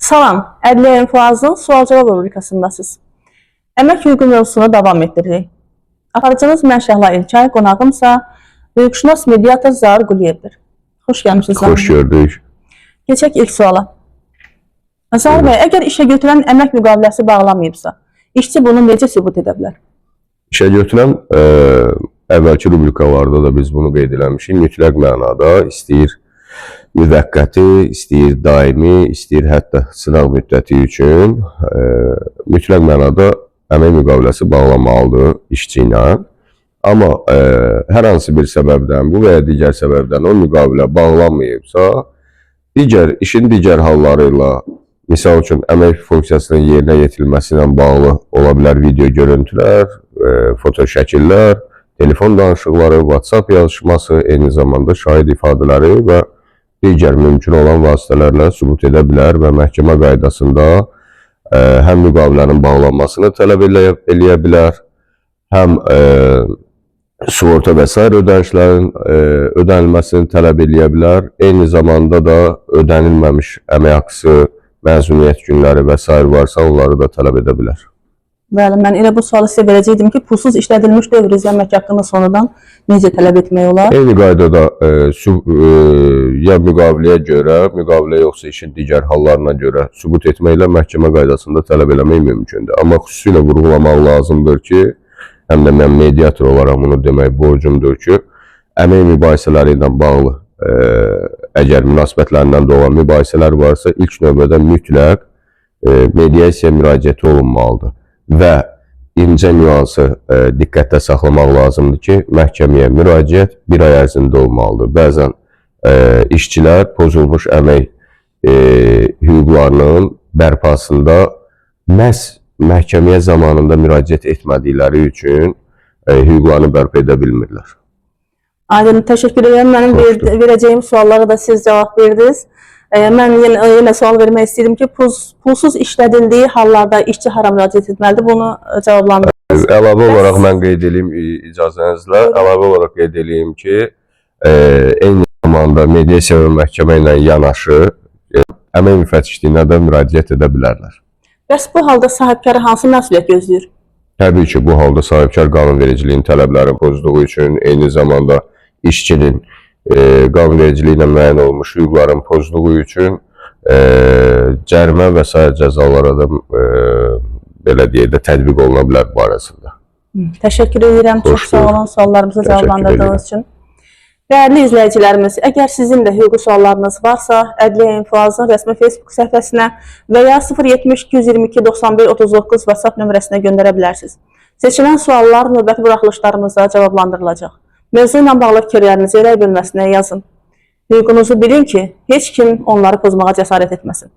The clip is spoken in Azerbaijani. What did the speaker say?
Salam, Ədliyyə İnfoazın sual-cavab rubrikasındasınız. Əmək hüququ mövzusunu davam etdiririk. Aparıcınız mən Şəhla İlkay, qonağımsa hüquqşünas mediator Zaur Quliyevdir. Xoş gəlmişsiniz. Xoş gördük. Keçək ilk suala. Zaur bəy, əgər işə götürən əmək müqaviləsi bağlamayıbsa, işçi bunu necə sübut edə bilər? İşə götürən əvvəlki rubrikalarda da biz bunu qeyd eləmişik. Mütləq mənada istəyir müvəqqəti, istəyir daimi, istəyir hətta sınaq müddəti üçün mütləq mənada əmək müqaviləsi bağlamalıdır işçi ilə. Amma hər hansı bir səbəbdən, bu və ya digər səbəbdən o müqavilə bağlanmayıbsa, işin digər halları ilə, misal üçün əmək funksiyasının yerinə yetirilməsi ilə bağlı ola bilər video görüntülər, foto şəkillər, telefon danışıqları, WhatsApp yazışması, eyni zamanda şahid ifadələri və digər mümkün olan vasitələrlə sübut edə bilər və məhkəmə qaydasında həm müqavilənin bağlanmasını tələb eləyə bilər, həm sığorta və sair ödənişlərin ödənilməsini tələb eləyə bilər, eyni zamanda da ödənilməmiş əmək haqqısı, məzuniyyət günləri və sair varsa onları da tələb edə bilər. Bəli, mən elə bu sualı sizə verəcəkdim ki, pulsuz işlədilmiş dövr izləyən əmək haqqını sonradan necə tələb etmək olar? Eyni qaydada ya müqaviləyə görə, müqavilə yoxsa işin digər hallarına görə sübut etməklə məhkəmə qaydasında tələb eləmək mümkündür. Amma xüsusilə vurğulamaq lazımdır ki, həm də mən mediator olaraq bunu demək borcumdur ki, əmək mübahisələri ilə bağlı əgər münasibətlərindən doğan mübahisələr varsa, ilk növbədə mütləq mediasiya müraciəti olunmalıdır. Və incə nüansı diqqətdə saxlamaq lazımdır ki, məhkəməyə müraciət bir ay ərzində olmalıdır. Bəzən işçilər pozulmuş əmək hüquqlarının bərpasında məhz məhkəməyə zamanında müraciət etmədikləri üçün hüquqlarını bərpa edə bilmirlər. Aydın, təşəkkür edirəm. Mənim verəcəyim suallara da siz cavab verdiniz. Mən yenə sual vermək istəyirəm ki, pulsuz işlədildiyi hallarda işçi hara müraciət etməlidir? Bunu cavablandırın. Əlavə olaraq mən qeyd edeyim, icazənizlə, əlavə olaraq qeyd edeyim ki, eyni zamanda mediasiya və məhkəmə ilə yanaşı əmək müfəttişliyinə də müraciət edə bilərlər. Bəs bu halda sahibkarı hansı məsuliyyət gözləyir? Təbii ki, bu halda sahibkar qanunvericiliyin tələblərini pozduğu üçün, eyni zamanda işçinin qanunvericiliyi ilə müəyyən olmuş hüquqların pozduğu üçün cərimə və sair cəzalara da belə deyək də tətbiq oluna bilər barəsində. Təşəkkür edirəm. Çox sağ olun suallarımızı cavablandırdığınız üçün. Dəyərli izləyicilərimiz, əgər sizin də hüquqi suallarınız varsa, Ədliyyə İnfoazın rəsmi Facebook səhifəsinə və ya 070-222-91-39 WhatsApp nömrəsinə göndərə bilərsiniz. Seçilən suallar növbəti buraxılışlarımızda cavablandırılacaq. Mövzu ilə bağlı fikirlərinizi rəy bölməsinə yazın. Hüququnuzu bilin ki, heç kim onları pozmağa cəsarət etməsin.